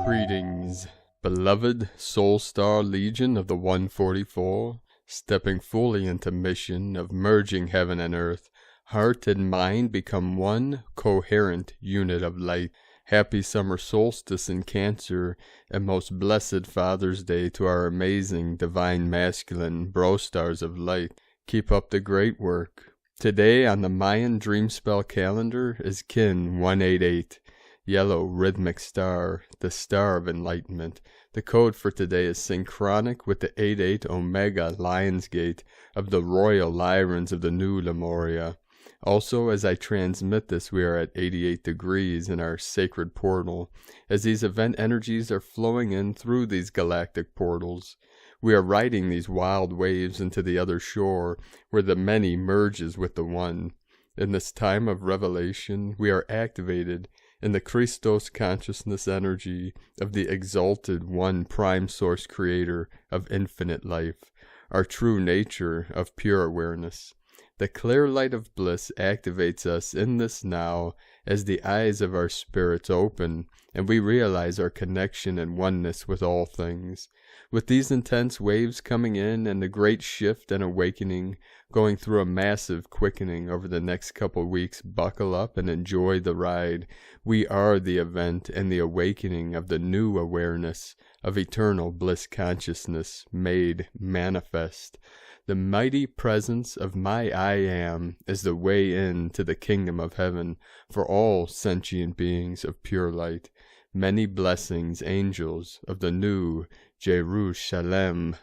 Greetings, beloved Soul Star Legion of the 144, stepping fully into mission of merging heaven and earth. Heart and mind become one coherent unit of light. Happy summer solstice in Cancer, and most blessed Father's Day to our amazing divine masculine bro stars of light. Keep up the great work. Today on the Mayan dream spell calendar is Kin 188, yellow rhythmic star, the star of enlightenment. The code for today is synchronic with the 88 Omega Lionsgate of the royal Lyrans of the new Lemuria. Also, as I transmit this, we are at 88 degrees in our sacred portal, as these event energies are flowing in through these galactic portals. We are riding these wild waves into the other shore, where the many merges with the one. In this time of revelation, we are activated in the Christos consciousness energy of the exalted one prime source creator of infinite life, our true nature of pure awareness. The clear light of bliss activates us in this now as the eyes of our spirits open and we realize our connection and oneness with all things. With these intense waves coming in and the great shift and awakening going through a massive quickening over the next couple weeks, buckle up and enjoy the ride. We are the event and the awakening of the new awareness of eternal bliss consciousness made manifest. The mighty presence of my I Am is the way in to the kingdom of heaven for all sentient beings of pure light. Many blessings, angels of the new Jerusalem.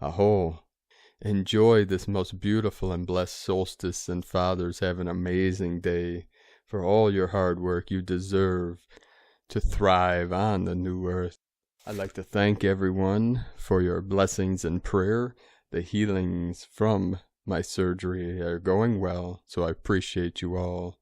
Aho. Enjoy this most beautiful and blessed solstice, and fathers, have an amazing day. For all your hard work, you deserve to thrive on the new earth. I'd like to thank everyone for your blessings and prayer. The healings from my surgery are going well, so I appreciate you all.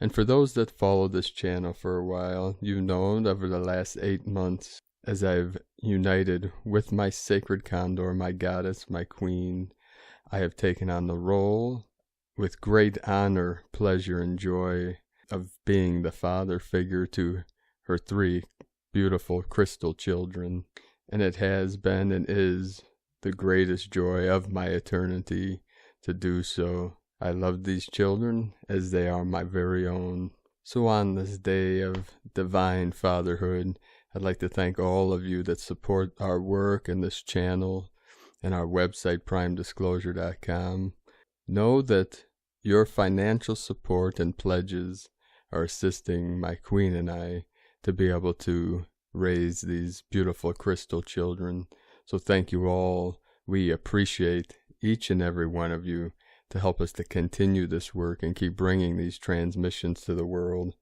And for those that follow this channel for a while, you've known over the last 8 months, as I've united with my sacred Condor, my goddess, my queen, I have taken on the role with great honor, pleasure, and joy of being the father figure to her 3 beautiful crystal children. And it has been and is the greatest joy of my eternity to do so. I love these children as they are my very own. So on this day of divine fatherhood, I'd like to thank all of you that support our work and this channel and our website, primedisclosure.com. Know that your financial support and pledges are assisting my queen and I to be able to raise these beautiful crystal children. So thank you all. We appreciate each and every one of you to help us to continue this work and keep bringing these transmissions to the world.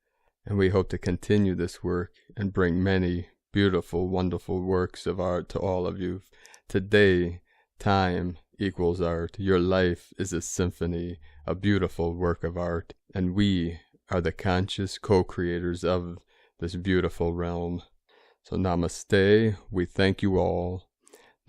And we hope to continue this work and bring many beautiful, wonderful works of art to all of you. Today, time equals art. Your life is a symphony, a beautiful work of art. And we are the conscious co-creators of this beautiful realm. So namaste. We thank you all.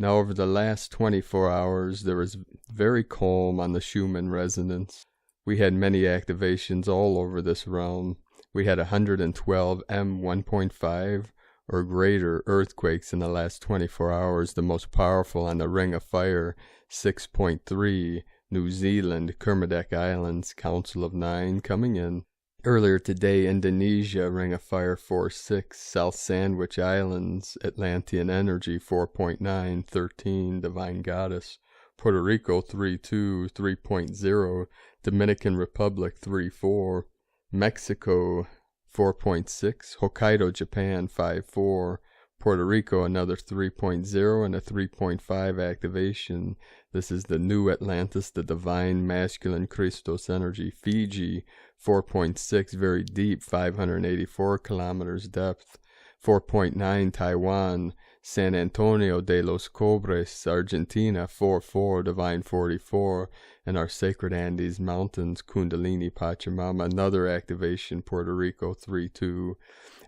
Now, over the last 24 hours, there was very calm on the Schumann resonance. We had many activations all over this realm. We had 112 M1.5 or greater earthquakes in the last 24 hours, the most powerful on the Ring of Fire, 6.3, New Zealand, Kermadec Islands, Council of 9 coming in. Earlier today, Indonesia, Ring of Fire 4.6, South Sandwich Islands, Atlantean Energy 4.9, 13, Divine Goddess, Puerto Rico 3.2, 3.0, Dominican Republic 3.4, Mexico 4.6, Hokkaido, Japan 5.4, Puerto Rico another 3.0 and a 3.5 activation. This is the new Atlantis, the divine masculine Christos energy. Fiji 4.6, very deep, 584 kilometers depth. 4.9 Taiwan, San Antonio de los Cobres, Argentina, 4-4, Divine 44, and our Sacred Andes Mountains, Kundalini Pachamama, another activation, Puerto Rico, 3-2,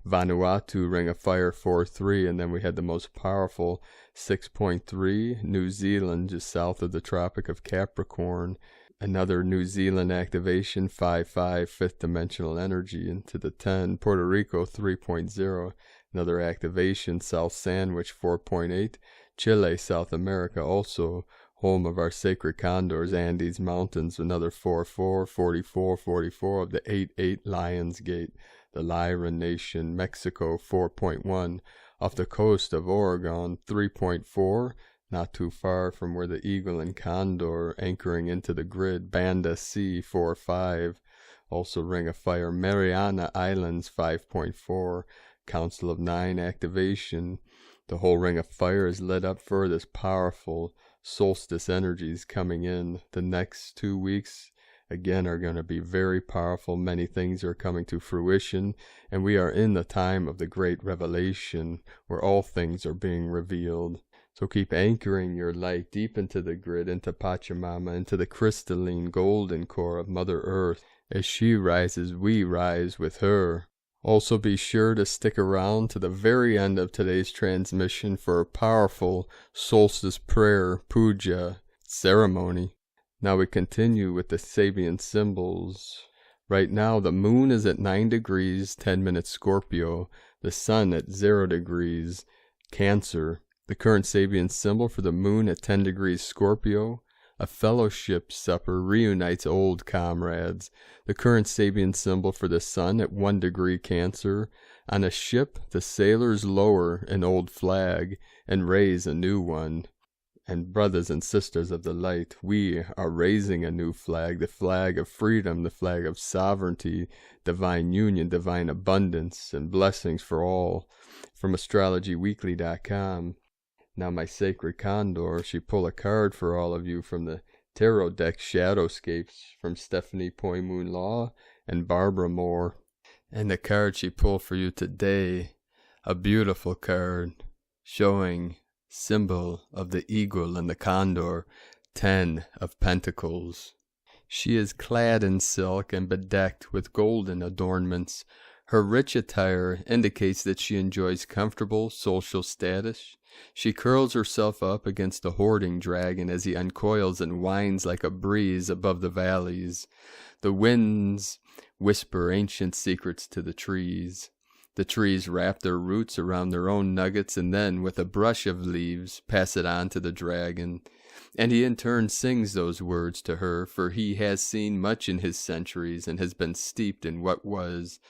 Vanuatu, Ring of Fire, 4-3, and then we had the most powerful 6.3, New Zealand, just south of the Tropic of Capricorn, another New Zealand activation, 5-5, fifth dimensional energy into the 10, Puerto Rico, 3.0, another activation, South Sandwich, 4.8, Chile, South America, also home of our sacred condors, Andes Mountains, another 4-4, 44, 44 of the 8-8 Lions Gate, the Lyran Nation, Mexico, 4.1, off the coast of Oregon, 3.4, not too far from where the Eagle and Condor anchoring into the grid, Banda Sea, 4-5, also Ring of Fire, Mariana Islands, 5.4, Council of 9 activation. The whole Ring of Fire is lit up for this powerful solstice energies coming in. The next 2 weeks, again, are going to be very powerful. Many things are coming to fruition, and we are in the time of the great revelation, where all things are being revealed. So keep anchoring your light deep into the grid, into Pachamama, into the crystalline golden core of Mother Earth. As she rises, we rise with her. Also be sure to stick around to the very end of today's transmission for a powerful solstice prayer, puja, ceremony. Now we continue with the Sabian symbols. Right now the moon is at 9 degrees, 10 minutes Scorpio, the sun at 0 degrees, Cancer. The current Sabian symbol for the moon at 10 degrees Scorpio, a fellowship supper reunites old comrades. The current Sabian symbol for the sun at 1 degree Cancer, on a ship the sailors lower an old flag and raise a new one. And brothers and sisters of the light, we are raising a new flag, the flag of freedom, the flag of sovereignty, divine union, divine abundance, and blessings for all. From astrologyweekly.com. Now my sacred Condor, she pull a card for all of you from the tarot deck Shadowscapes from Stephanie Poymoon Law and Barbara Moore. And the card she pulled for you today, a beautiful card showing symbol of the eagle and the condor, 10 of Pentacles. She is clad in silk and bedecked with golden adornments. Her rich attire indicates that she enjoys comfortable social status. She curls herself up against the hoarding dragon as he uncoils and winds like a breeze above the valleys. The winds whisper ancient secrets to the trees. The trees wrap their roots around their own nuggets and then, with a brush of leaves, pass it on to the dragon. And he in turn sings those words to her, for he has seen much in his centuries and has been steeped in what was.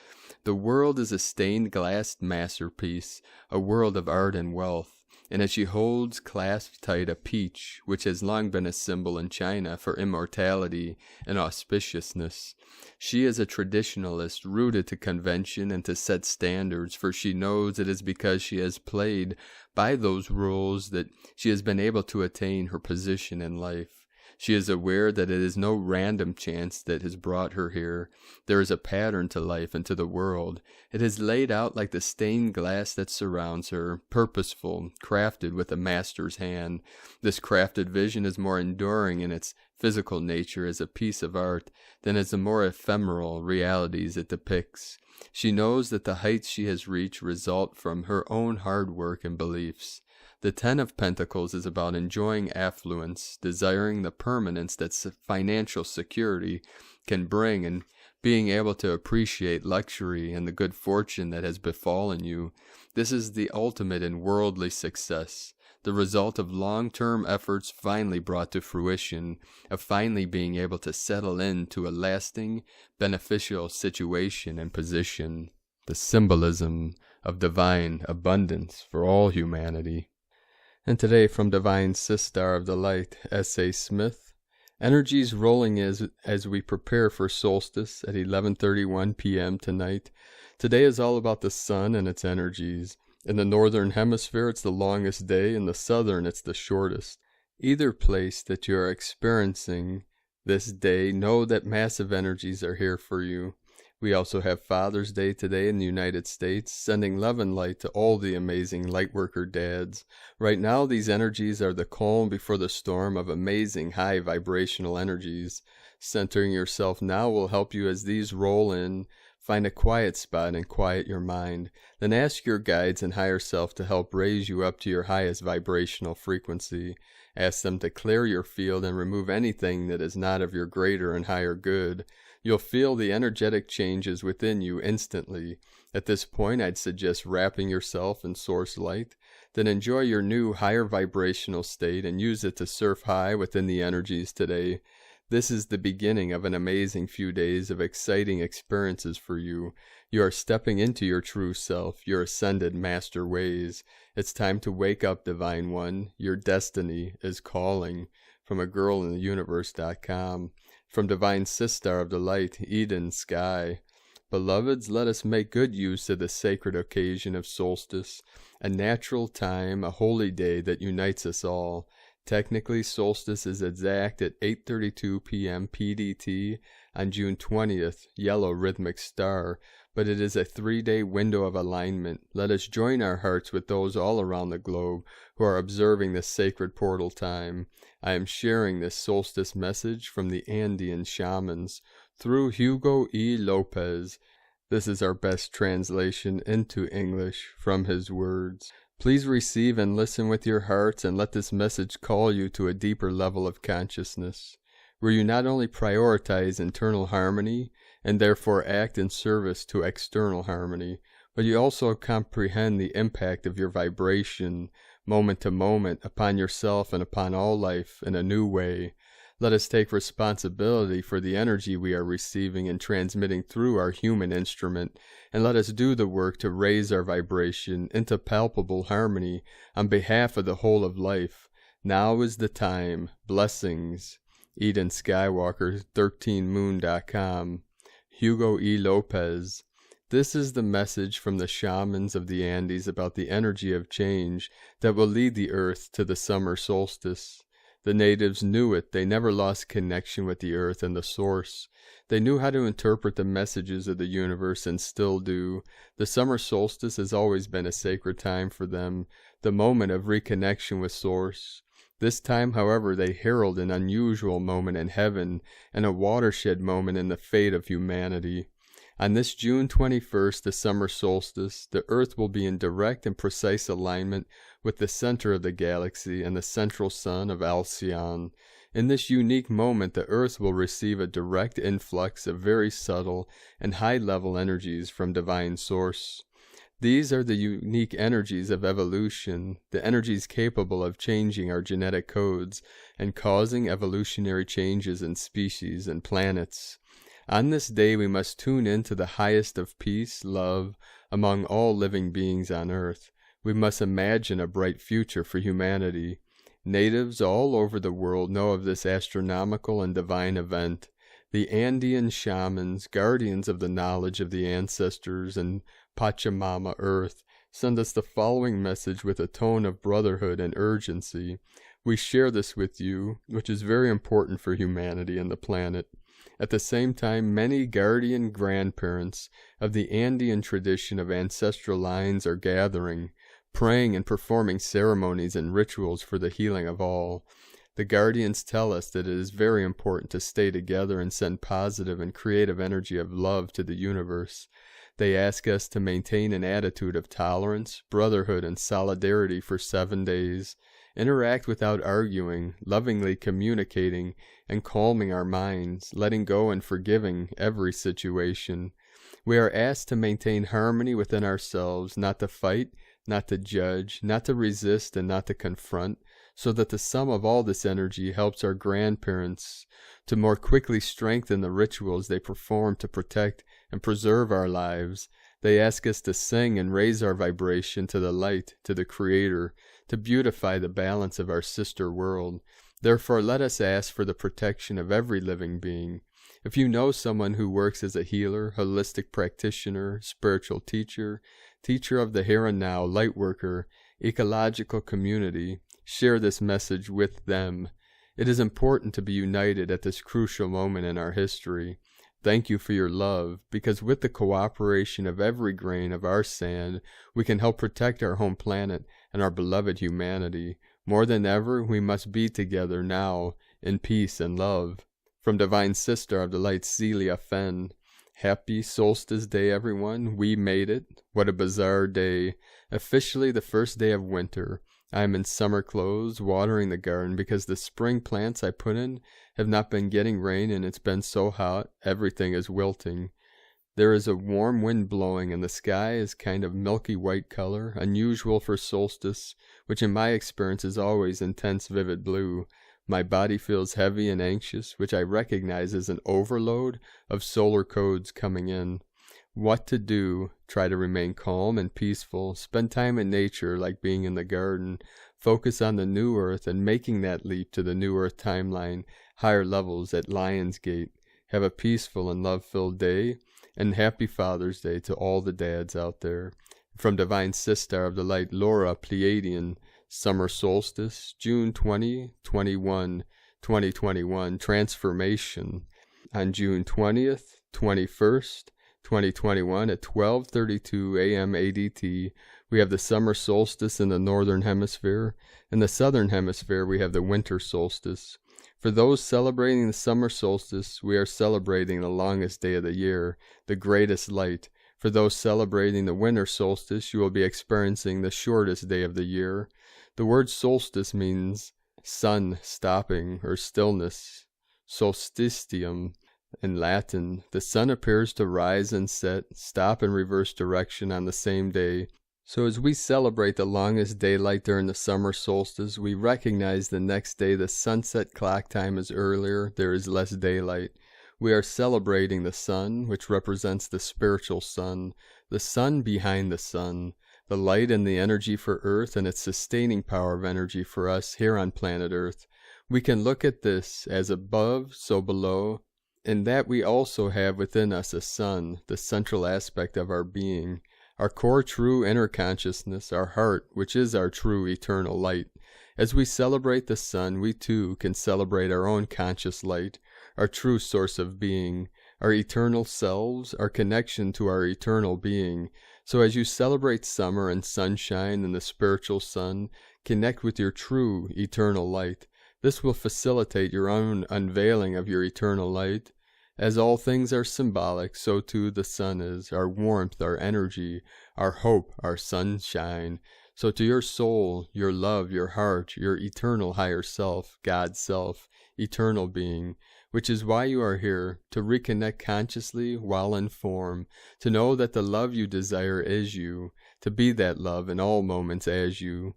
The world is a stained glass masterpiece, a world of art and wealth. And as she holds clasped tight a peach, which has long been a symbol in China for immortality and auspiciousness, she is a traditionalist rooted to convention and to set standards, for she knows it is because she has played by those rules that she has been able to attain her position in life. She is aware that it is no random chance that has brought her here. There is a pattern to life and to the world. It is laid out like the stained glass that surrounds her, purposeful, crafted with a master's hand. This crafted vision is more enduring in its physical nature as a piece of art than as the more ephemeral realities it depicts. She knows that the heights she has reached result from her own hard work and beliefs. The 10 of Pentacles is about enjoying affluence, desiring the permanence that financial security can bring, and being able to appreciate luxury and the good fortune that has befallen you. This is the ultimate in worldly success, the result of long-term efforts finally brought to fruition, of finally being able to settle into a lasting, beneficial situation and position. The symbolism of divine abundance for all humanity. And today from Divine Sistar of the Light, S.A. Smith, energies rolling as we prepare for solstice at 11:31 p.m. tonight. Today is all about the sun and its energies. In the northern hemisphere, it's the longest day. In the southern, it's the shortest. Either place that you are experiencing this day, know that massive energies are here for you. We also have Father's Day today in the United States, sending love and light to all the amazing lightworker dads. Right now, these energies are the calm before the storm of amazing high vibrational energies. Centering yourself now will help you as these roll in. Find a quiet spot and quiet your mind. Then ask your guides and higher self to help raise you up to your highest vibrational frequency. Ask them to clear your field and remove anything that is not of your greater and higher good. You'll feel the energetic changes within you instantly. At this point, I'd suggest wrapping yourself in source light. Then enjoy your new higher vibrational state and use it to surf high within the energies today. This is the beginning of an amazing few days of exciting experiences for you. You are stepping into your true self, your ascended master ways. It's time to wake up, Divine One. Your destiny is calling. From agirlintheuniverse.com. From Divine Sister of the Light, Eden Sky. Beloveds, let us make good use of the sacred occasion of Solstice, a natural time, a holy day that unites us all. Technically, solstice is exact at 8:32 p.m. PDT on June 20th, yellow rhythmic star, but it is a 3-day window of alignment. Let us join our hearts with those all around the globe who are observing this sacred portal time. I am sharing this solstice message from the Andean Shamans through Hugo E. Lopez. This is our best translation into English from his words. Please receive and listen with your hearts and let this message call you to a deeper level of consciousness, where you not only prioritize internal harmony and therefore act in service to external harmony, but you also comprehend the impact of your vibration, moment to moment, upon yourself and upon all life in a new way. Let us take responsibility for the energy we are receiving and transmitting through our human instrument, and let us do the work to raise our vibration into palpable harmony on behalf of the whole of life. Now is the time. Blessings. Eden Skywalker, 13moon.com. Hugo E. Lopez. This is the message from the shamans of the Andes about the energy of change that will lead the earth to the summer solstice. The natives knew it. They never lost connection with the earth and the source. They knew how to interpret the messages of the universe and still do. The summer solstice has always been a sacred time for them, the moment of reconnection with source. This time, however, they herald an unusual moment in heaven and a watershed moment in the fate of humanity. On this June 21st, the summer solstice, the earth will be in direct and precise alignment with the center of the galaxy and the central sun of Alcyon. In this unique moment, the earth will receive a direct influx of very subtle and high-level energies from divine source. These are the unique energies of evolution, the energies capable of changing our genetic codes and causing evolutionary changes in species and planets. On this day, we must tune into the highest of peace, love, among all living beings on earth. We must imagine a bright future for humanity. Natives all over the world know of this astronomical and divine event. The Andean shamans, guardians of the knowledge of the ancestors and Pachamama Earth, send us the following message with a tone of brotherhood and urgency. We share this with you, which is very important for humanity and the planet. At the same time, many guardian grandparents of the Andean tradition of ancestral lines are gathering, praying and performing ceremonies and rituals for the healing of all. The guardians tell us that it is very important to stay together and send positive and creative energy of love to the universe. They ask us to maintain an attitude of tolerance, brotherhood, and solidarity for 7 days. Interact without arguing, lovingly communicating and calming our minds, letting go and forgiving every situation. We are asked to maintain harmony within ourselves, not to fight, not to judge, not to resist, and not to confront, so that the sum of all this energy helps our grandparents to more quickly strengthen the rituals they perform to protect and preserve our lives. They ask us to sing and raise our vibration to the light, to the Creator, to beautify the balance of our sister world. Therefore, let us ask for the protection of every living being. If you know someone who works as a healer, holistic practitioner, spiritual teacher, teacher of the here and now, light worker, ecological community, share this message with them. It is important to be united at this crucial moment in our history. Thank you for your love, because with the cooperation of every grain of our sand, we can help protect our home planet and our beloved humanity. More than ever, we must be together now, in peace and love. From Divine Sister of the Light, Celia Fenn. Happy Solstice Day, everyone. We made it. What a bizarre day. Officially the first day of winter. I am in summer clothes, watering the garden because the spring plants I put in have not been getting rain and it's been so hot, everything is wilting. There is a warm wind blowing and the sky is kind of milky white color, unusual for solstice, which in my experience is always intense vivid blue. My body feels heavy and anxious, which I recognize as an overload of solar codes coming in. What to do? Try to remain calm and peaceful. Spend time in nature like being in the garden. Focus on the new earth and making that leap to the new earth timeline, higher levels at Lionsgate. Have a peaceful and love-filled day, and happy Father's Day to all the dads out there. From Divine Sister of the Light, Laura Pleiadian. Summer Solstice, June 20, 2021, Transformation. On June 20th, 21st, 2021 at 12:32 a.m. ADT, we have the summer solstice in the northern hemisphere. In the southern hemisphere, we have the winter solstice. For those celebrating the summer solstice, we are celebrating the longest day of the year, the greatest light. For those celebrating the winter solstice, you will be experiencing the shortest day of the year. The word solstice means sun stopping or stillness. Solstitium. In Latin, the sun appears to rise and set, stop and reverse direction on the same day. So as we celebrate the longest daylight during the summer solstice, we recognize the next day the sunset clock time is earlier, there is less daylight. We are celebrating the sun, which represents the spiritual sun, the sun behind the sun, the light and the energy for Earth and its sustaining power of energy for us here on planet Earth. We can look at this as above, so below, in that we also have within us a sun, the central aspect of our being, our core true inner consciousness, our heart, which is our true eternal light. As we celebrate the sun, we too can celebrate our own conscious light, our true source of being, our eternal selves, our connection to our eternal being. So as you celebrate summer and sunshine and the spiritual sun, connect with your true eternal light. This will facilitate your own unveiling of your eternal light. As all things are symbolic, so too the sun is, our warmth, our energy, our hope, our sunshine. So to your soul, your love, your heart, your eternal higher self, God's self, eternal being, which is why you are here, to reconnect consciously while in form, to know that the love you desire is you, to be that love in all moments as you,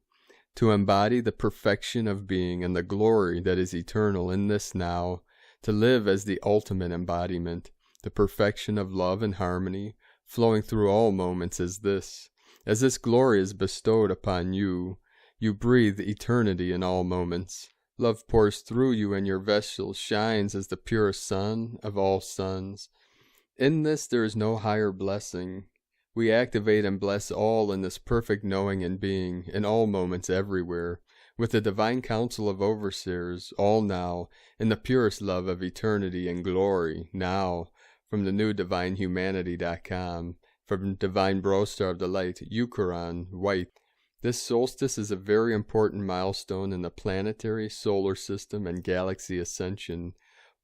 to embody the perfection of being and the glory that is eternal in this now, to live as the ultimate embodiment, the perfection of love and harmony, flowing through all moments as this. As this glory is bestowed upon you, you breathe eternity in all moments. Love pours through you and your vessel shines as the purest sun of all suns. In this there is no higher blessing. We activate and bless all in this perfect knowing and being, in all moments everywhere, with the divine council of overseers, all now, in the purest love of eternity and glory, now, from the new divinehumanity.com, from Divine Brostar of the Light, Eucharon, white. This solstice is a very important milestone in the planetary, solar system, and galaxy ascension.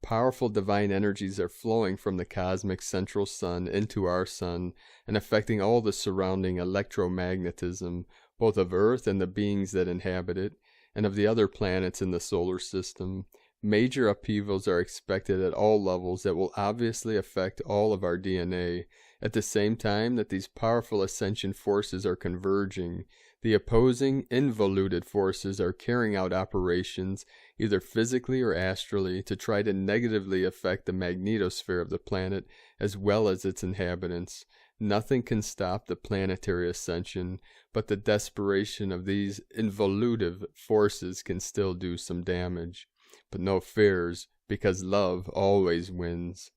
Powerful divine energies are flowing from the cosmic central sun into our sun and affecting all the surrounding electromagnetism, both of Earth and the beings that inhabit it, and of the other planets in the solar system. Major upheavals are expected at all levels that will obviously affect all of our DNA. At the same time that these powerful ascension forces are converging, the opposing, involuted forces are carrying out operations, either physically or astrally, to try to negatively affect the magnetosphere of the planet as well as its inhabitants. Nothing can stop the planetary ascension, but the desperation of these involutive forces can still do some damage. But no fears, because love always wins.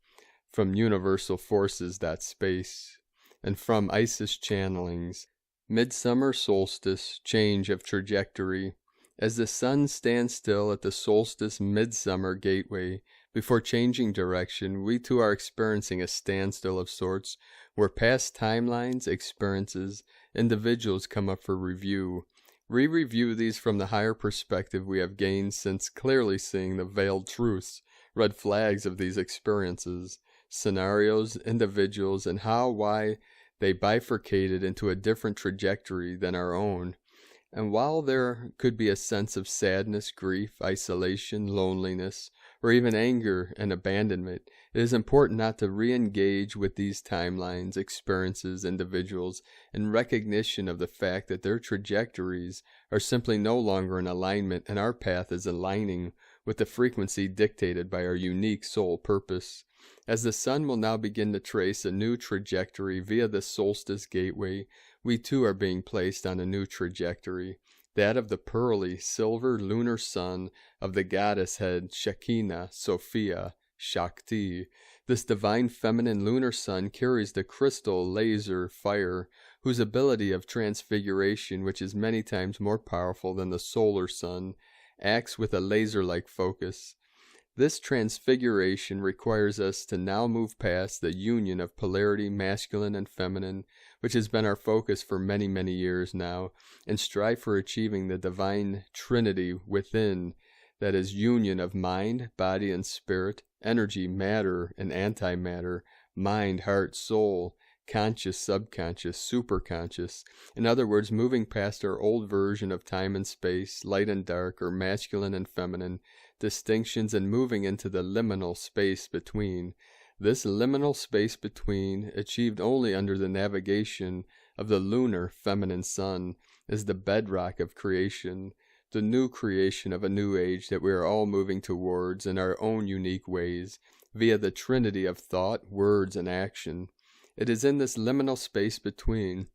From universalforces.space, and from Isis channelings. Midsummer solstice, change of trajectory. As the sun stands still at the solstice midsummer gateway, Before changing direction, we too are experiencing a standstill of sorts, where past timelines, experiences, individuals come up for review. We review these from the higher perspective we have gained since clearly seeing the veiled truths, red flags of these experiences, scenarios, individuals, and how, why they bifurcated into a different trajectory than our own. And while there could be a sense of sadness, grief, isolation, loneliness, or even anger and abandonment, it is important not to re-engage with these timelines, experiences, individuals, in recognition of the fact that their trajectories are simply no longer in alignment, and our path is aligning with the frequency dictated by our unique soul purpose. As the sun will now begin to trace a new trajectory via the Solstice gateway, we too are being placed on a new trajectory, that of the pearly, silver lunar sun of the goddess head Shekinah, Sophia, Shakti. This divine feminine lunar sun carries the crystal laser fire, whose ability of transfiguration, which is many times more powerful than the solar sun, acts with a laser-like focus. This transfiguration requires us to now move past the union of polarity, masculine and feminine, which has been our focus for many, many years now, and strive for achieving the divine trinity within, that is, union of mind, body, and spirit, energy, matter, and antimatter, mind, heart, soul, conscious, subconscious, superconscious. In other words, moving past our old version of time and space, light and dark, or masculine and feminine distinctions, and moving into the liminal space between. This liminal space between, achieved only under the navigation of the lunar feminine sun, is the bedrock of creation, the new creation of a new age that we are all moving towards in our own unique ways, via the trinity of thought, words, and action. It is in this liminal space between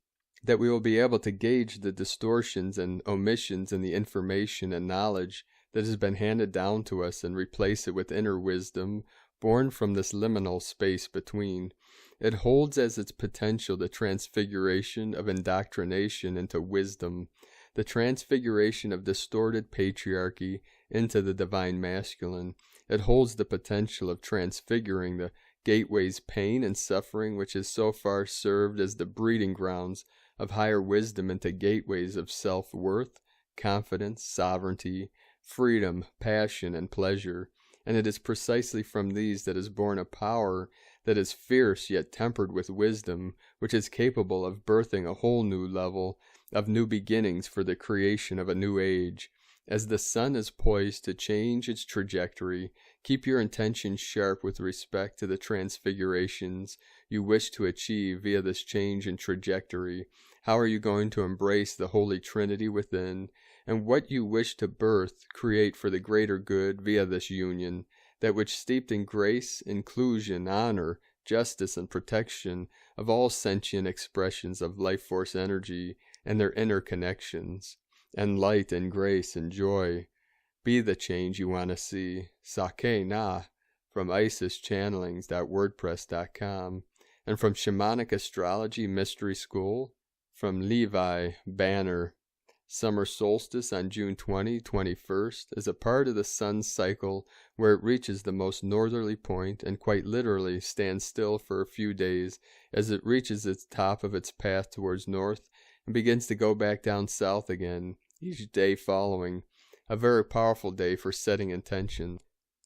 that we will be able to gauge the distortions and omissions in the information and knowledge that has been handed down to us, and replace it with inner wisdom born from this liminal space between. It holds as its potential the transfiguration of indoctrination into wisdom, the transfiguration of distorted patriarchy into the divine masculine. It holds the potential of transfiguring the gateway's pain and suffering, which has so far served as the breeding grounds of higher wisdom, into gateways of self-worth, confidence, sovereignty, freedom, passion, and pleasure. And it is precisely from these that is born a power that is fierce yet tempered with wisdom, which is capable of birthing a whole new level of new beginnings for the creation of a new age. As the sun is poised to change its trajectory, keep your intention sharp with respect to the transfigurations you wish to achieve via this change in trajectory. How are you going to embrace the Holy Trinity within, and what you wish to birth, create for the greater good via this union, that which steeped in grace, inclusion, honor, justice, and protection of all sentient expressions of life force energy and their interconnections, and light and grace and joy. Be the change you want to see. Sake Na, from IsisChannelings.wordpress.com, and from Shamanic Astrology Mystery School, from Levi Banner. Summer solstice on June 21st is a part of the sun's cycle where it reaches the most northerly point and quite literally stands still for a few days as it reaches its top of its path towards north and begins to go back down south again, each day following. A very powerful day for setting intention.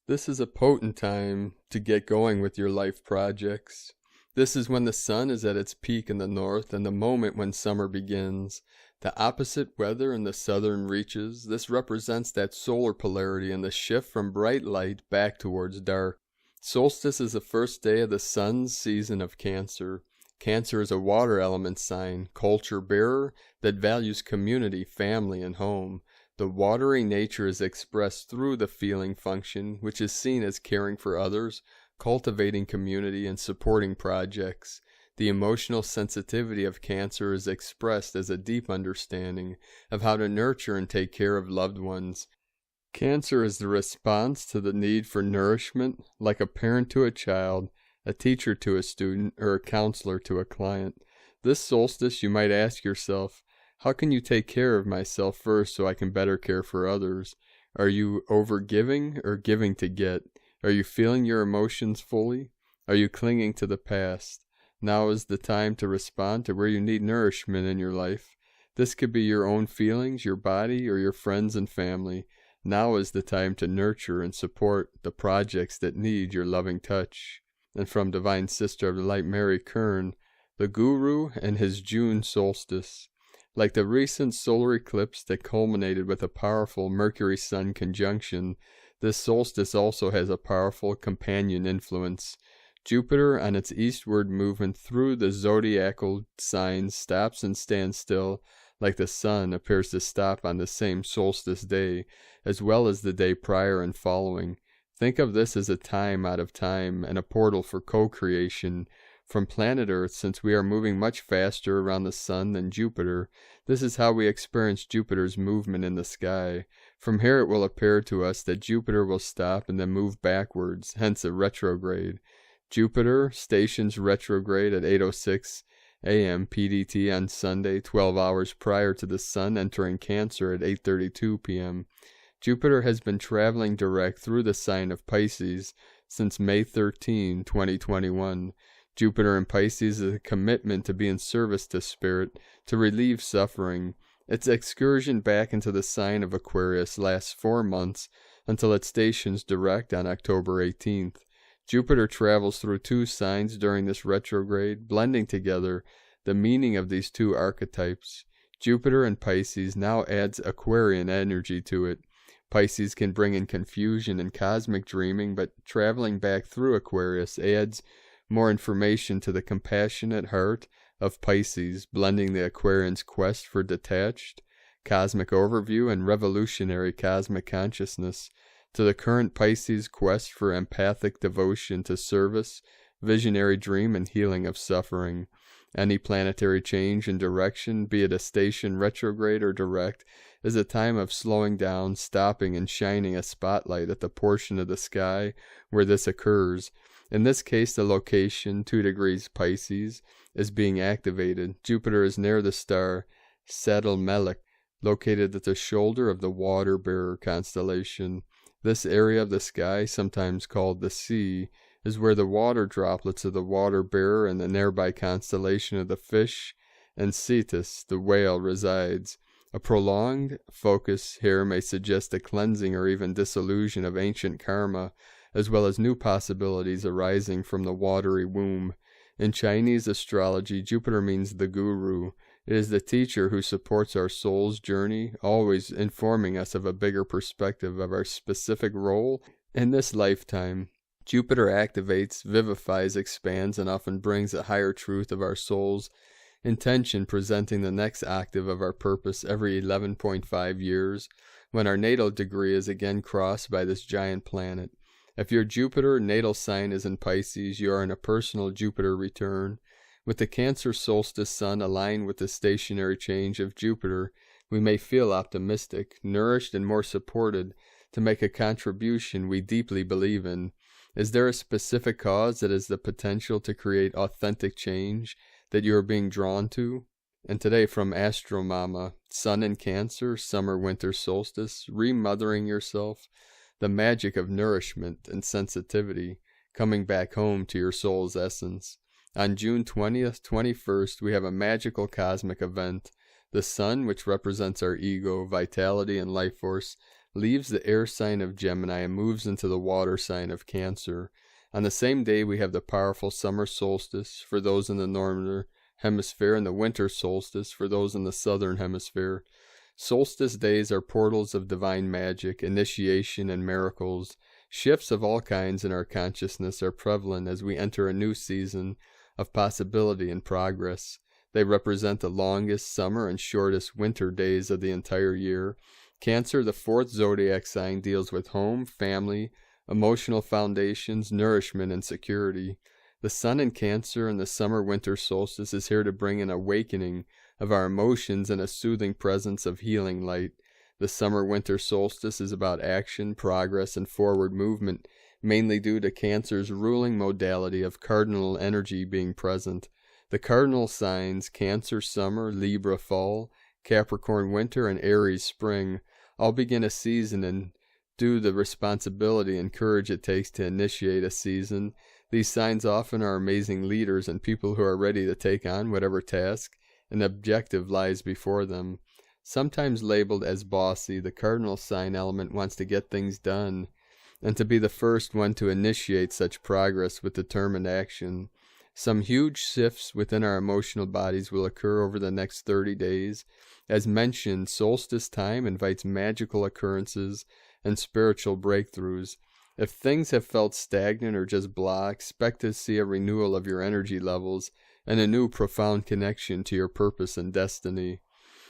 This is a potent time to get going with your life projects. This is when the sun is at its peak in the north and the moment when summer begins. The opposite weather in the southern reaches, this represents that solar polarity and the shift from bright light back towards dark. Solstice is the first day of the sun's season of Cancer. Cancer is a water element sign, culture bearer, that values community, family, and home. The watery nature is expressed through the feeling function, which is seen as caring for others, cultivating community, and supporting projects. The emotional sensitivity of Cancer is expressed as a deep understanding of how to nurture and take care of loved ones. Cancer is the response to the need for nourishment, like a parent to a child, a teacher to a student, or a counselor to a client. This solstice, you might ask yourself, how can you take care of myself first so I can better care for others? Are you overgiving or giving to get? Are you feeling your emotions fully? Are you clinging to the past? Now is the time to respond to where you need nourishment in your life. This could be your own feelings, your body, or your friends and family. Now is the time to nurture and support the projects that need your loving touch. And from Divine Sister of the Light Mary Kern, the Guru and his June solstice. Like the recent solar eclipse that culminated with a powerful Mercury-Sun conjunction, this solstice also has a powerful companion influence. Jupiter, on its eastward movement through the zodiacal signs, stops and stands still, like the sun appears to stop on the same solstice day, as well as the day prior and following. Think of this as a time out of time and a portal for co-creation. From planet Earth, since we are moving much faster around the sun than Jupiter, this is how we experience Jupiter's movement in the sky. From here it will appear to us that Jupiter will stop and then move backwards, hence a retrograde. Jupiter stations retrograde at 8:06 a.m. PDT on Sunday, 12 hours prior to the Sun entering Cancer at 8:32 p.m. Jupiter has been traveling direct through the sign of Pisces since May 13, 2021. Jupiter in Pisces is a commitment to be in service to Spirit, to relieve suffering. Its excursion back into the sign of Aquarius lasts 4 months until it stations direct on October 18th. Jupiter travels through 2 signs during this retrograde, blending together the meaning of these 2 archetypes. Jupiter in Pisces now adds Aquarian energy to it. Pisces can bring in confusion and cosmic dreaming, but traveling back through Aquarius adds more information to the compassionate heart of Pisces, blending the Aquarian's quest for detached, cosmic overview and revolutionary cosmic consciousness to the current Pisces quest for empathic devotion to service, visionary dream, and healing of suffering. Any planetary change in direction, be it a station retrograde or direct, is a time of slowing down, stopping, and shining a spotlight at the portion of the sky where this occurs. In this case, the location, 2 degrees Pisces, is being activated. Jupiter is near the star Saddle-Melech, located at the shoulder of the Water-Bearer constellation. This area of the sky, sometimes called the sea, is where the water droplets of the Water-Bearer and the nearby constellation of the Fish and Siddhis, the whale, resides. A prolonged focus here may suggest a cleansing or even dissolution of ancient karma, as well as new possibilities arising from the watery womb. In Chinese astrology, Jupiter means the guru. It is the teacher who supports our soul's journey, always informing us of a bigger perspective of our specific role in this lifetime. Jupiter activates, vivifies, expands, and often brings a higher truth of our soul's intention, presenting the next octave of our purpose every 11.5 years, when our natal degree is again crossed by this giant planet. If your Jupiter natal sign is in Pisces, you are in a personal Jupiter return. With the Cancer solstice sun aligned with the stationary change of Jupiter, we may feel optimistic, nourished, and more supported to make a contribution we deeply believe in. Is there a specific cause that has the potential to create authentic change that you are being drawn to? And today from Astro Mama, Sun in Cancer, Summer-Winter Solstice, Remothering Yourself, the magic of nourishment and sensitivity, coming back home to your soul's essence. On June 20th, 21st, we have a magical cosmic event. The Sun, which represents our ego, vitality, and life force, leaves the air sign of Gemini and moves into the water sign of Cancer. On the same day, we have the powerful summer solstice for those in the northern hemisphere and the winter solstice for those in the southern hemisphere. Solstice days are portals of divine magic, initiation, and miracles. Shifts of all kinds in our consciousness are prevalent as we enter a new season of possibility and progress. They represent the longest summer and shortest winter days of the entire year. Cancer, the 4th zodiac sign, deals with home, family, emotional foundations, nourishment, and security. The Sun in Cancer and the summer-winter solstice is here to bring an awakening of our emotions and a soothing presence of healing light. The summer-winter solstice is about action, progress, and forward movement, mainly due to Cancer's ruling modality of cardinal energy being present. The cardinal signs, Cancer summer, Libra fall, Capricorn winter, and Aries spring, all begin a season in Due to the responsibility and courage it takes to initiate a season, these signs often are amazing leaders and people who are ready to take on whatever task and objective lies before them. Sometimes labeled as bossy, the cardinal sign element wants to get things done and to be the first one to initiate such progress with determined action. Some huge shifts within our emotional bodies will occur over the next 30 days. As mentioned, solstice time invites magical occurrences and spiritual breakthroughs. If things have felt stagnant or just blah, expect to see a renewal of your energy levels and a new profound connection to your purpose and destiny.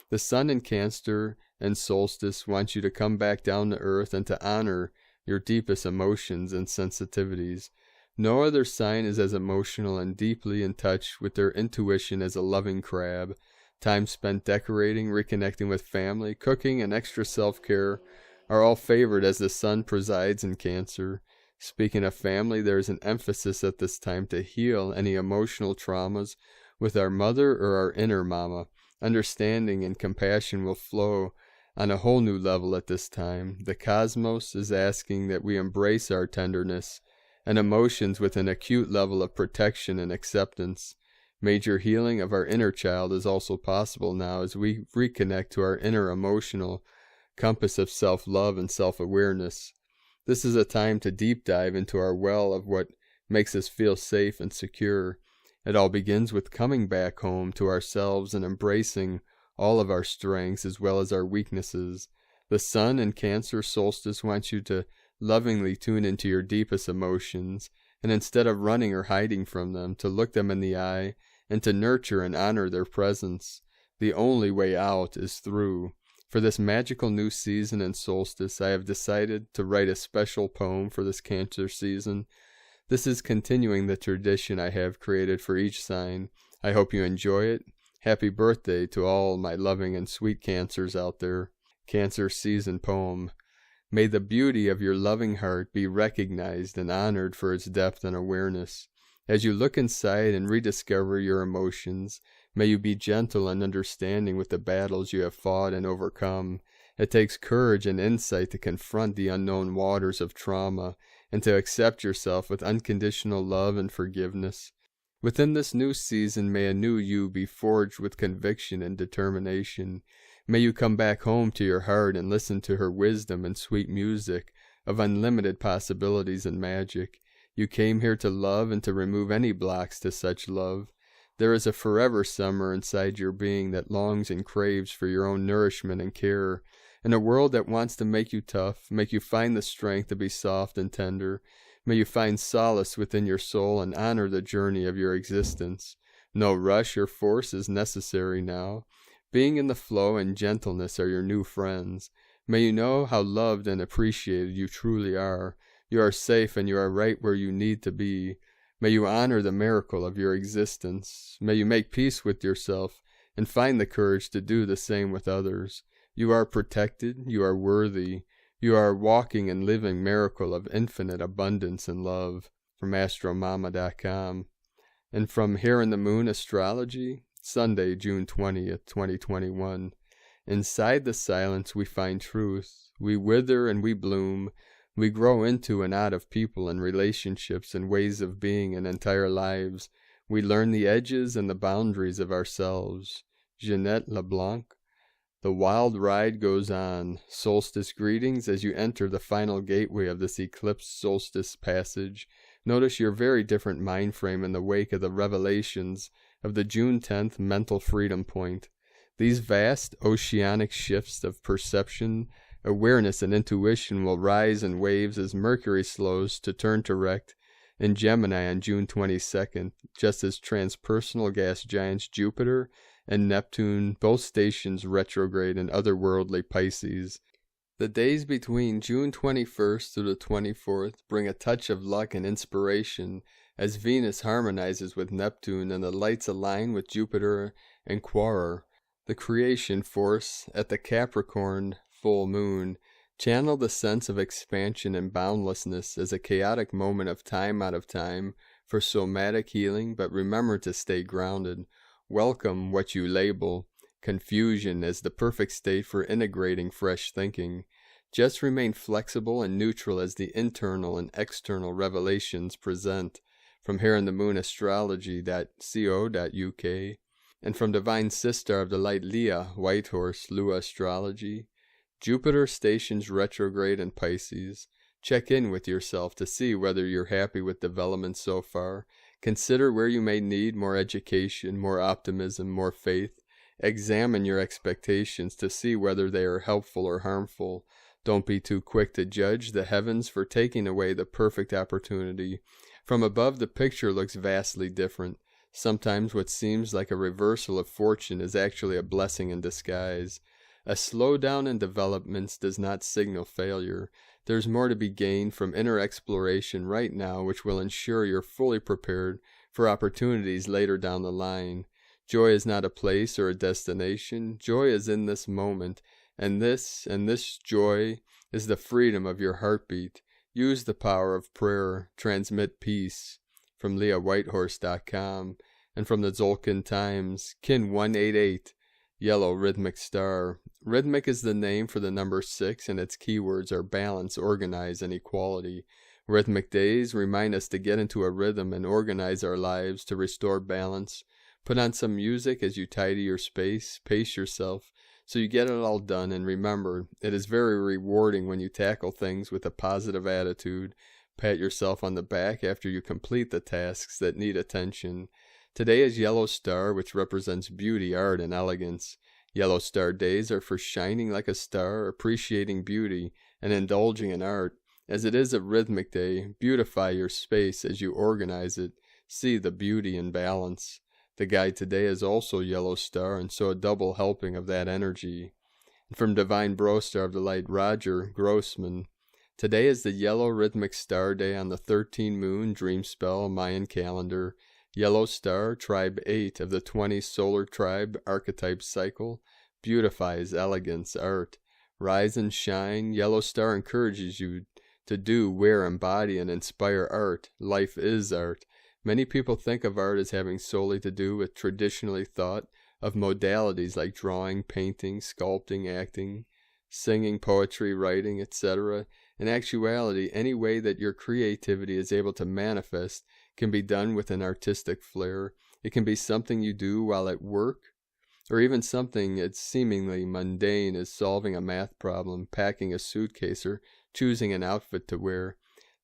The sun in Cancer and solstice wants you to come back down to earth and to honor your deepest emotions and sensitivities. No other sign is as emotional and deeply in touch with their intuition as a loving crab. Time spent decorating, reconnecting with family, cooking, and extra self-care are all favored as the sun presides in Cancer. Speaking of family, there is an emphasis at this time to heal any emotional traumas with our mother or our inner mama. Understanding and compassion will flow on a whole new level at this time. The cosmos is asking that we embrace our tenderness and emotions with an acute level of protection and acceptance. Major healing of our inner child is also possible now as we reconnect to our inner emotional compass of self-love and self-awareness. This is a time to deep dive into our well of what makes us feel safe and secure. It all begins with coming back home to ourselves and embracing all of our strengths as well as our weaknesses. The sun in Cancer solstice wants you to lovingly tune into your deepest emotions, and instead of running or hiding from them, to look them in the eye and to nurture and honor their presence. The only way out is through. For this magical new season and solstice, I have decided to write a special poem for this Cancer season. This is continuing the tradition I have created for each sign. I hope you enjoy it. Happy birthday to all my loving and sweet Cancers out there. Cancer season poem. May the beauty of your loving heart be recognized and honored for its depth and awareness. As you look inside and rediscover your emotions, may you be gentle and understanding with the battles you have fought and overcome. It takes courage and insight to confront the unknown waters of trauma and to accept yourself with unconditional love and forgiveness. Within this new season, may a new you be forged with conviction and determination. May you come back home to your heart and listen to her wisdom and sweet music of unlimited possibilities and magic. You came here to love and to remove any blocks to such love. There is a forever summer inside your being that longs and craves for your own nourishment and care. In a world that wants to make you tough, make you find the strength to be soft and tender. May you find solace within your soul and honor the journey of your existence. No rush or force is necessary now. Being in the flow and gentleness are your new friends. May you know how loved and appreciated you truly are. You are safe and you are right where you need to be. May you honor the miracle of your existence. May you make peace with yourself and find the courage to do the same with others. You are protected. You are worthy. You are a walking and living miracle of infinite abundance and love. From astromama.com. And from Here in the Moon Astrology, Sunday, June 20th, 2021. Inside the silence we find truth. We wither and we bloom. We grow into and out of people and relationships and ways of being and entire lives. We learn the edges and the boundaries of ourselves. Jeanette LeBlanc. The wild ride goes on. Solstice greetings as you enter the final gateway of this eclipse solstice passage. Notice your very different mind frame in the wake of the revelations of the June 10th mental freedom point. These vast oceanic shifts of perception, awareness, and intuition will rise in waves as Mercury slows to turn direct in Gemini on June 22nd, just as transpersonal gas giants Jupiter and Neptune, both stations retrograde in otherworldly Pisces. The days between June 21st through the 24th bring a touch of luck and inspiration as Venus harmonizes with Neptune and the lights align with Jupiter and Quaoar. The creation force at the Capricorn full moon channel the sense of expansion and boundlessness as a chaotic moment of time out of time for somatic healing, but remember to stay grounded. Welcome what you label confusion as the perfect state for integrating fresh thinking. Just remain flexible and neutral as the internal and external revelations present. From here in the moon astrology.co.uk, and from Divine Sister of the Light Leah, Whitehorse, Lua Astrology. Jupiter stations retrograde in Pisces. Check in with yourself to see whether you're happy with development so far. Consider where you may need more education, more optimism, more faith. Examine your expectations to see whether they are helpful or harmful. Don't be too quick to judge the heavens for taking away the perfect opportunity. From above, the picture looks vastly different. Sometimes what seems like a reversal of fortune is actually a blessing in disguise. A slowdown in developments does not signal failure. There's more to be gained from inner exploration right now, which will ensure you're fully prepared for opportunities later down the line. Joy is not a place or a destination. Joy is in this moment, and this joy is the freedom of your heartbeat. Use the power of prayer. Transmit peace. From LeahWhitehorse.com, and from the Zolkin Times, Kin 188, Yellow Rhythmic Star. Rhythmic is the name for the number 6, and its keywords are balance, organize, and equality. Rhythmic days remind us to get into a rhythm and organize our lives to restore balance. Put on some music as you tidy your space, pace yourself, so you get it all done, and remember, it is very rewarding when you tackle things with a positive attitude. Pat yourself on the back after you complete the tasks that need attention. Today is Yellow Star, which represents beauty, art, and elegance. Yellow Star days are for shining like a star, appreciating beauty, and indulging in art. As it is a rhythmic day, beautify your space as you organize it. See the beauty in balance. The guide today is also Yellow Star, and so a double helping of that energy. And from Divine Bro-Star of the Light, Roger Grossman. Today is the Yellow Rhythmic Star Day on the 13 Moon Dream Spell Mayan calendar. Yellow Star, Tribe 8 of the 20 Solar Tribe Archetype Cycle, beautifies elegance, art. Rise and shine. Yellow Star encourages you to do, wear, embody, and inspire art. Life is art. Many people think of art as having solely to do with traditionally thought of modalities like drawing, painting, sculpting, acting, singing, poetry, writing, etc. In actuality, any way that your creativity is able to manifest can be done with an artistic flair. It can be something you do while at work, or even something as seemingly mundane as solving a math problem, packing a suitcase, or choosing an outfit to wear.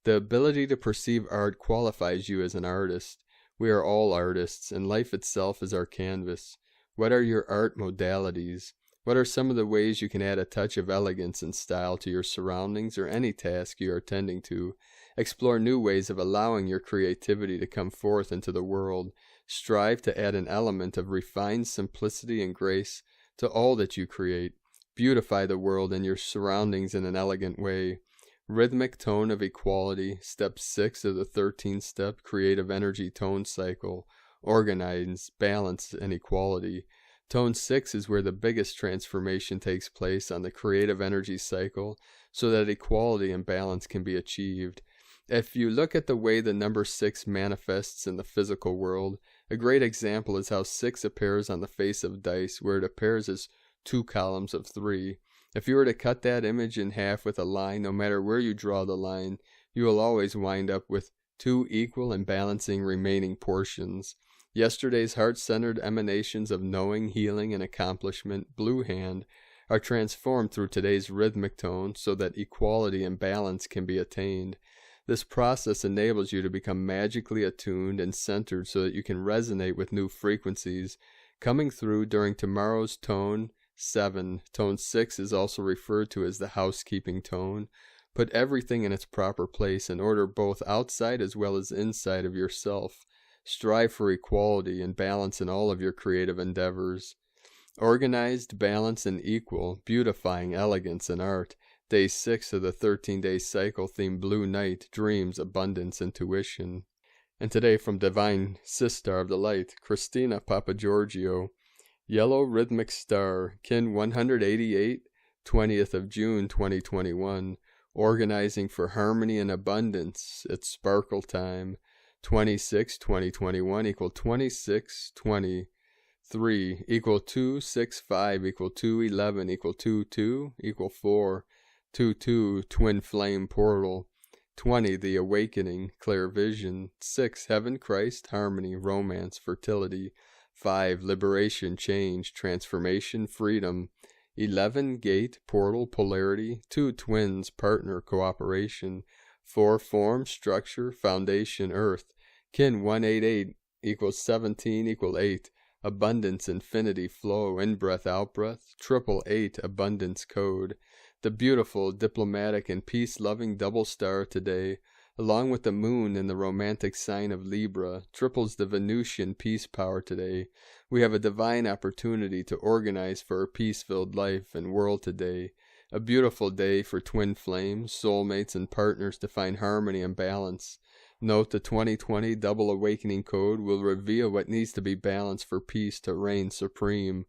The ability to perceive art qualifies you as an artist. We are all artists, and life itself is our canvas. What are your art modalities? What are some of the ways you can add a touch of elegance and style to your surroundings or any task you are attending to? Explore new ways of allowing your creativity to come forth into the world. Strive to add an element of refined simplicity and grace to all that you create. Beautify the world and your surroundings in an elegant way. Rhythmic tone of equality, step 6 of the 13-step creative energy tone cycle. Organize, balance, and equality. Tone 6 is where the biggest transformation takes place on the creative energy cycle so that equality and balance can be achieved. If you look at the way the number 6 manifests in the physical world, a great example is how 6 appears on the face of dice, where it appears as 2 columns of 3. If you were to cut that image in half with a line, no matter where you draw the line, you will always wind up with 2 equal and balancing remaining portions. Yesterday's heart-centered emanations of knowing, healing, and accomplishment, blue hand, are transformed through today's rhythmic tone so that equality and balance can be attained. This process enables you to become magically attuned and centered so that you can resonate with new frequencies coming through during tomorrow's tone 7. Tone 6 is also referred to as the housekeeping tone. Put everything in its proper place in order both outside as well as inside of yourself. Strive for equality and balance in all of your creative endeavors. Organized, balanced, and equal, beautifying elegance and art. Day 6 of the 13-day cycle theme Blue Night, dreams, abundance, intuition. And today from Divine Sister of the Light, Christina Papagiorgio, Yellow Rhythmic Star, Kin 188, 20th of June 2021, organizing for harmony and abundance. It's sparkle time. 26/2021 equal 26/20. 3 equal 265 equal 211 equal 22 equal 4. 2-2, Twin Flame Portal. 20, The Awakening, Clear Vision. 6, Heaven, Christ, Harmony, Romance, Fertility. 5, Liberation, Change, Transformation, Freedom. 11, Gate, Portal, Polarity. 2, Twins, Partner, Cooperation. 4, Form, Structure, Foundation, Earth. Kin 188 equals 17 equal 8. Abundance, Infinity, Flow, In-breath, Out-breath. 888, Abundance Code. The beautiful, diplomatic, and peace-loving double star today, along with the moon in the romantic sign of Libra, triples the Venusian peace power today. We have a divine opportunity to organize for a peace-filled life and world today. A beautiful day for twin flames, soulmates, and partners to find harmony and balance. Note the 2020 Double Awakening Code will reveal what needs to be balanced for peace to reign supreme.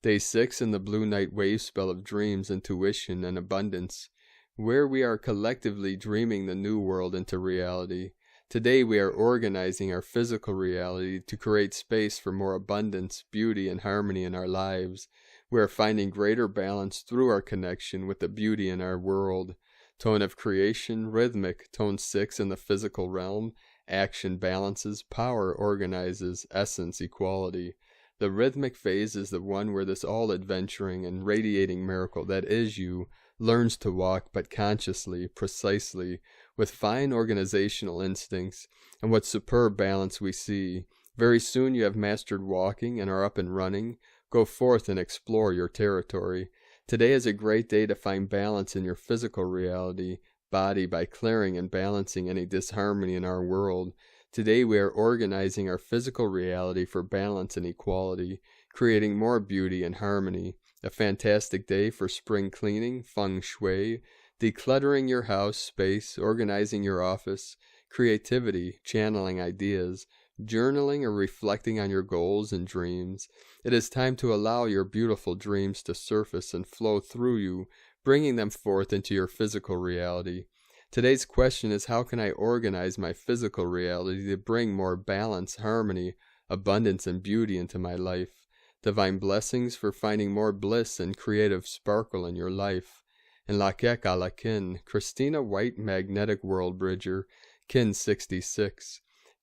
Day 6 in the Blue Night Wave spell of dreams, intuition, and abundance, where we are collectively dreaming the new world into reality. Today we are organizing our physical reality to create space for more abundance, beauty, and harmony in our lives. We are finding greater balance through our connection with the beauty in our world. Tone of creation, rhythmic, tone 6 in the physical realm, action balances, power organizes, essence equality. The rhythmic phase is the one where this all-adventuring and radiating miracle that is you learns to walk, but consciously, precisely, with fine organizational instincts, and what superb balance we see. Very soon you have mastered walking and are up and running. Go forth and explore your territory. Today is a great day to find balance in your physical reality, body, by clearing and balancing any disharmony in our world. Today we are organizing our physical reality for balance and equality, creating more beauty and harmony. A fantastic day for spring cleaning, feng shui, decluttering your house space, organizing your office, creativity, channeling ideas, journaling or reflecting on your goals and dreams. It is time to allow your beautiful dreams to surface and flow through you, bringing them forth into your physical reality. Today's question is, how can I organize my physical reality to bring more balance, harmony, abundance, and beauty into my life? Divine blessings for finding more bliss and creative sparkle in your life. And Lakek Alakin, Christina White, Magnetic World Bridger, Kin 66.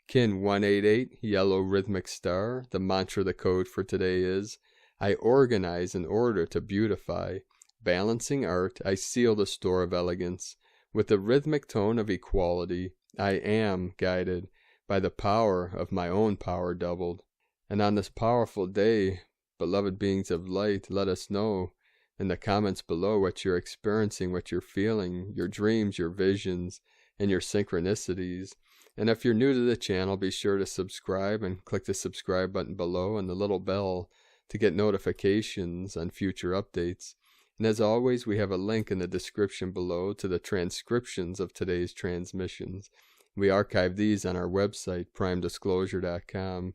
Kin 188, Yellow Rhythmic Star. The mantra, the code for today is, I organize in order to beautify. Balancing art, I seal the store of elegance. With the rhythmic tone of equality, I am guided by the power of my own power doubled. And on this powerful day, beloved beings of light, let us know in the comments below what you're experiencing, what you're feeling, your dreams, your visions, and your synchronicities. And if you're new to the channel, be sure to subscribe and click the subscribe button below and the little bell to get notifications on future updates. And as always, we have a link in the description below to the transcriptions of today's transmissions. We archive these on our website, primedisclosure.com.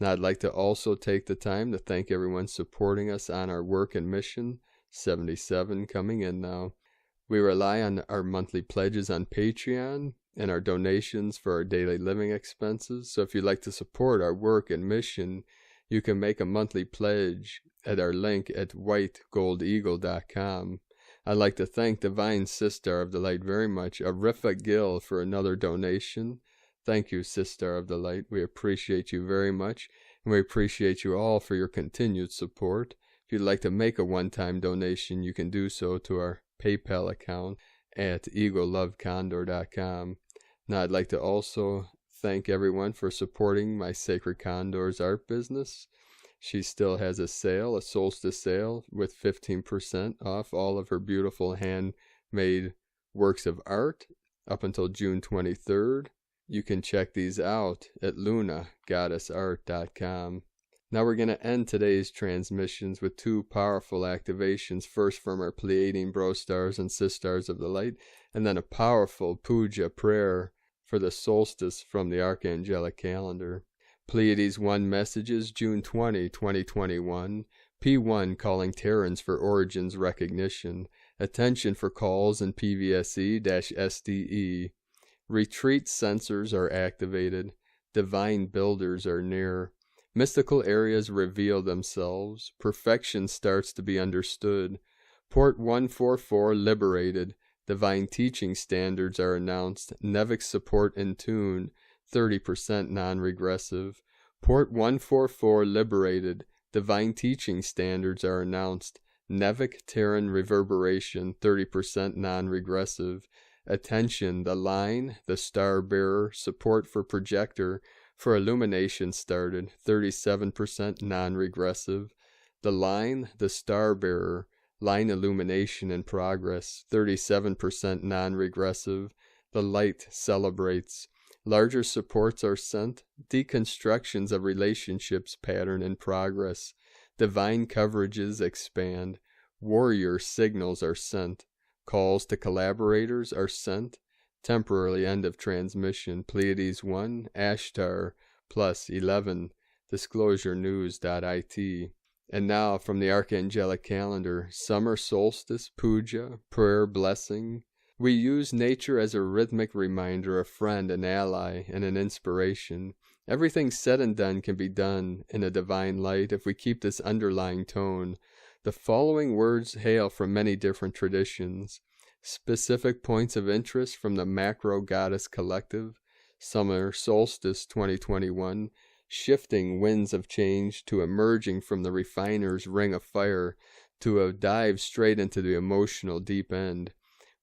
Now I'd like to also take the time to thank everyone supporting us on our work and mission, 77 coming in now. We rely on our monthly pledges on Patreon and our donations for our daily living expenses. So if you'd like to support our work and mission, you can make a monthly pledge at our link at whitegoldeagle.com. I'd like to thank Divine Sister of the Light very much, Arifa Gill, for another donation. Thank you, Sister of the Light. We appreciate you very much, and we appreciate you all for your continued support. If you'd like to make a one-time donation, you can do so to our PayPal account at eaglelovecondor.com. Now I'd like to also thank everyone for supporting my Sacred Condors art business. She still has a sale, a Solstice sale, with 15% off all of her beautiful handmade works of art up until June 23rd. You can check these out at lunagoddessart.com. Now we're going to end today's transmissions with two powerful activations, first from our Pleiadian bro stars and sisters of the light, and then a powerful puja prayer for the solstice from the Archangelic calendar. Pleiades 1 messages, June 20, 2021. P1 calling Terrans for origins recognition. Attention for calls in PVSE-SDE. Retreat sensors are activated. Divine builders are near. Mystical areas reveal themselves. Perfection starts to be understood. Port 144 liberated. Divine teaching standards are announced. Nevic support in tune. 30% non-regressive. Port 144 liberated. Divine teaching standards are announced. Nevic Terran reverberation. 30% non-regressive. Attention, the line, the star bearer, support for projector, for illumination started. 37% non-regressive. The line, the star bearer, line illumination in progress. 37% non-regressive. The light celebrates. Larger supports are sent. Deconstructions of relationships pattern in progress. Divine coverages expand. Warrior signals are sent. Calls to collaborators are sent. Temporarily end of transmission. Pleiades 1, Ashtar, plus 11. DisclosureNews.it. And now from the Archangelic Calendar, Summer Solstice, Puja, Prayer Blessing. We use nature as a rhythmic reminder, a friend, an ally, and an inspiration. Everything said and done can be done in a divine light if we keep this underlying tone. The following words hail from many different traditions. Specific points of interest from the Macro Goddess Collective. Summer Solstice 2021. Shifting winds of change to emerging from the refiner's ring of fire to a dive straight into the emotional deep end.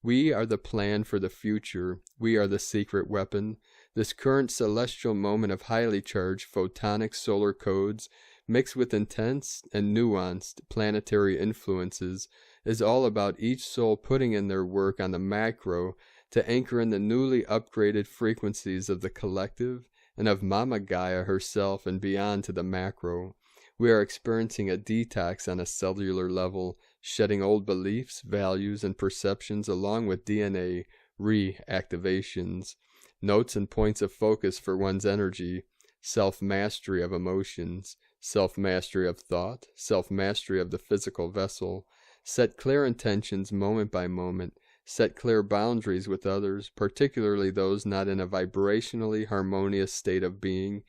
We are the plan for the future. We are the secret weapon. This current celestial moment of highly charged photonic solar codes mixed with intense and nuanced planetary influences is all about each soul putting in their work on the macro to anchor in the newly upgraded frequencies of the collective and of Mama Gaia herself and beyond to the macro. We are experiencing a detox on a cellular level, shedding old beliefs, values, and perceptions along with DNA reactivations. Notes and points of focus for one's energy. Self-mastery of emotions. Self-mastery of thought. Self-mastery of the physical vessel. Set clear intentions moment by moment. Set clear boundaries with others, particularly those not in a vibrationally harmonious state of being.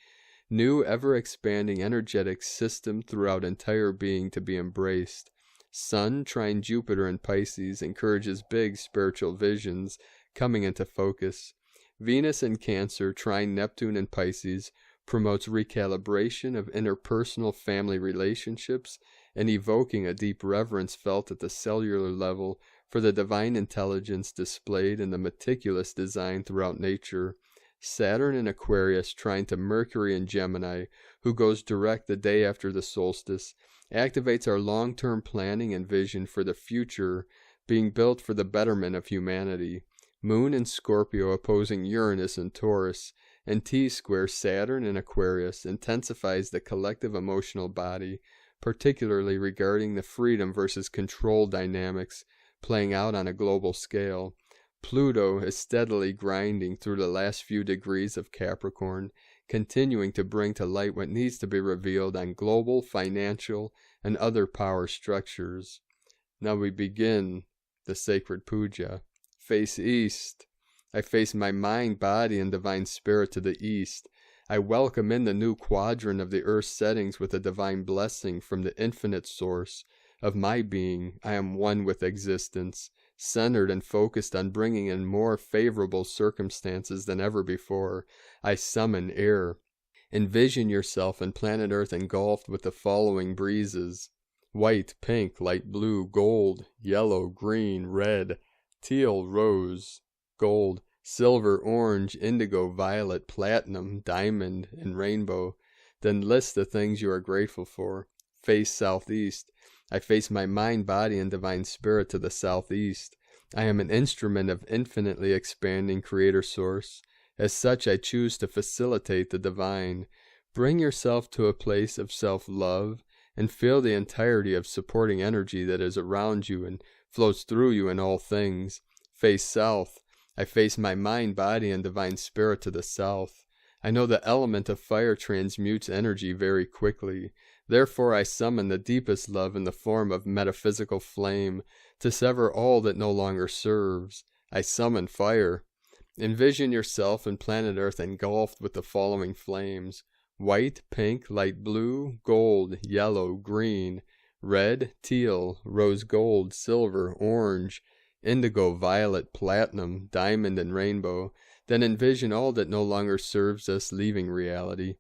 New ever-expanding energetic system throughout entire being to be embraced. Sun trine Jupiter in Pisces encourages big spiritual visions coming into focus. Venus in Cancer trine Neptune in Pisces promotes recalibration of interpersonal family relationships and evoking a deep reverence felt at the cellular level for the divine intelligence displayed in the meticulous design throughout nature. Saturn in Aquarius trine to Mercury in Gemini, who goes direct the day after the solstice, activates our long-term planning and vision for the future being built for the betterment of humanity. Moon in Scorpio opposing Uranus in Taurus, and T-square Saturn in Aquarius intensifies the collective emotional body, particularly regarding the freedom versus control dynamics playing out on a global scale. Pluto is steadily grinding through the last few degrees of Capricorn, continuing to bring to light what needs to be revealed on global, financial, and other power structures. Now we begin the sacred puja. Face east. I face my mind, body, and divine spirit to the east. I welcome in the new quadrant of the earth's settings with a divine blessing from the infinite source of my being. I am one with existence, centered and focused on bringing in more favorable circumstances than ever before. I summon air. Envision yourself and planet Earth engulfed with the following breezes: white, pink, light blue, gold, yellow, green, red, teal, rose, gold, silver, orange, indigo, violet, platinum, diamond, and rainbow. Then list the things you are grateful for. Face southeast. I face my mind, body, and divine spirit to the southeast. I am an instrument of infinitely expanding creator source. As such, I choose to facilitate the divine. Bring yourself to a place of self-love and feel the entirety of supporting energy that is around you and flows through you in all things. Face south. I face my mind, body, and divine spirit to the south. I know the element of fire transmutes energy very quickly. Therefore I summon the deepest love in the form of metaphysical flame to sever all that no longer serves. I summon fire. Envision yourself and planet Earth engulfed with the following flames: white, pink, light blue, gold, yellow, green, red, teal, rose gold, silver, orange, indigo, violet, platinum, diamond, and rainbow. Then envision all that no longer serves us leaving reality.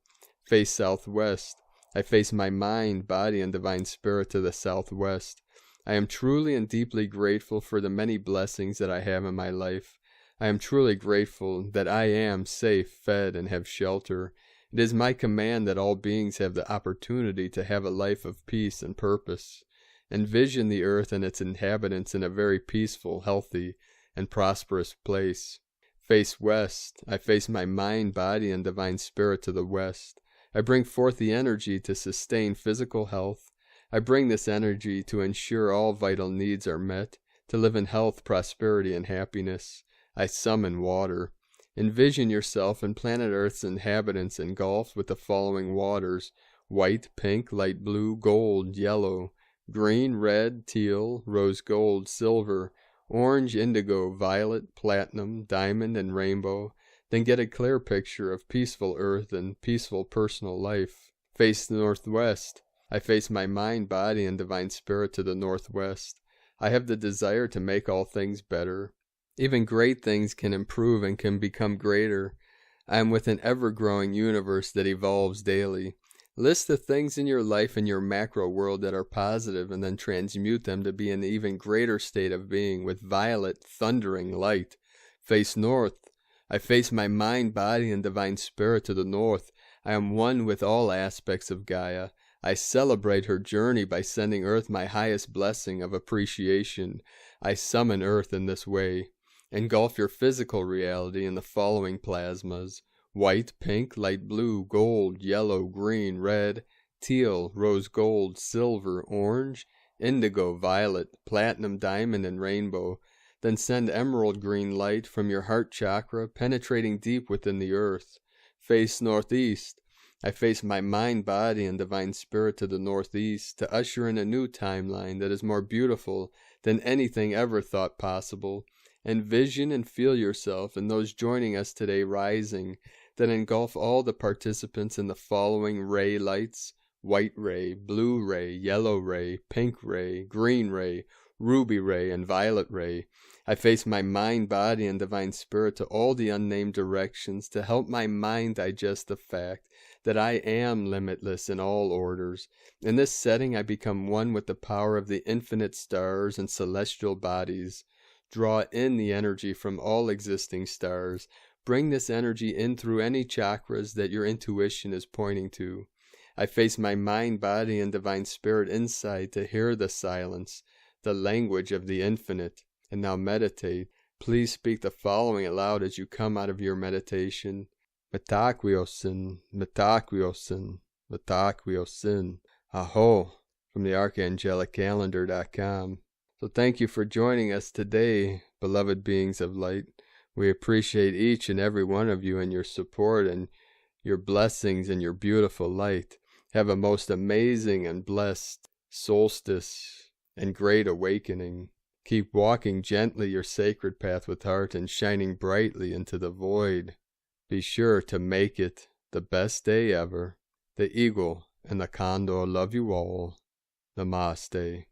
Face southwest. I face my mind, body, and divine spirit to the southwest. I am truly and deeply grateful for the many blessings that I have in my life. I am truly grateful that I am safe, fed, and have shelter. It is my command that all beings have the opportunity to have a life of peace and purpose. Envision the earth and its inhabitants in a very peaceful, healthy, and prosperous place. Face west. I face my mind, body, and divine spirit to the west. I bring forth the energy to sustain physical health. I bring this energy to ensure all vital needs are met, to live in health, prosperity, and happiness. I summon water. Envision yourself and planet Earth's inhabitants engulfed with the following waters: white, pink, light blue, gold, yellow, green, red, teal, rose gold, silver, orange, indigo, violet, platinum, diamond, and rainbow. Then get a clear picture of peaceful earth and peaceful personal life. Face the northwest. I face my mind, body, and divine spirit to the northwest. I have the desire to make all things better. Even great things can improve and can become greater. I am with an ever-growing universe that evolves daily. List the things in your life and your macro world that are positive, and then transmute them to be in an even greater state of being with violet, thundering light. Face north. I face my mind, body, and divine spirit to the north. I am one with all aspects of Gaia. I celebrate her journey by sending Earth my highest blessing of appreciation. I summon Earth in this way. Engulf your physical reality in the following plasmas: white, pink, light blue, gold, yellow, green, red, teal, rose gold, silver, orange, indigo, violet, platinum, diamond, and rainbow. Then send emerald green light from your heart chakra, penetrating deep within the earth. Face northeast. I face my mind, body, and divine spirit to the northeast to usher in a new timeline that is more beautiful than anything ever thought possible. Envision and feel yourself and those joining us today rising, then engulf all the participants in the following ray lights: white ray, blue ray, yellow ray, pink ray, green ray, ruby ray, and violet ray. I face my mind, body, and divine spirit to all the unnamed directions to help my mind digest the fact that I am limitless in all orders. In this setting I become one with the power of the infinite stars and celestial bodies. Draw in the energy from all existing stars. Bring this energy in through any chakras that your intuition is pointing to. I face my mind, body, and divine spirit inside to hear the silence, the language of the infinite. And now meditate. Please speak the following aloud as you come out of your meditation: Mitaquiosin, Mitaquiosin, Mitaquiosin. Aho, from the archangelicalendar.com. So thank you for joining us today, beloved beings of light. We appreciate each and every one of you and your support and your blessings and your beautiful light. Have a most amazing and blessed solstice and great awakening. Keep walking gently your sacred path with heart and shining brightly into the void. Be sure to make it the best day ever. The Eagle and the Condor love you all. Namaste.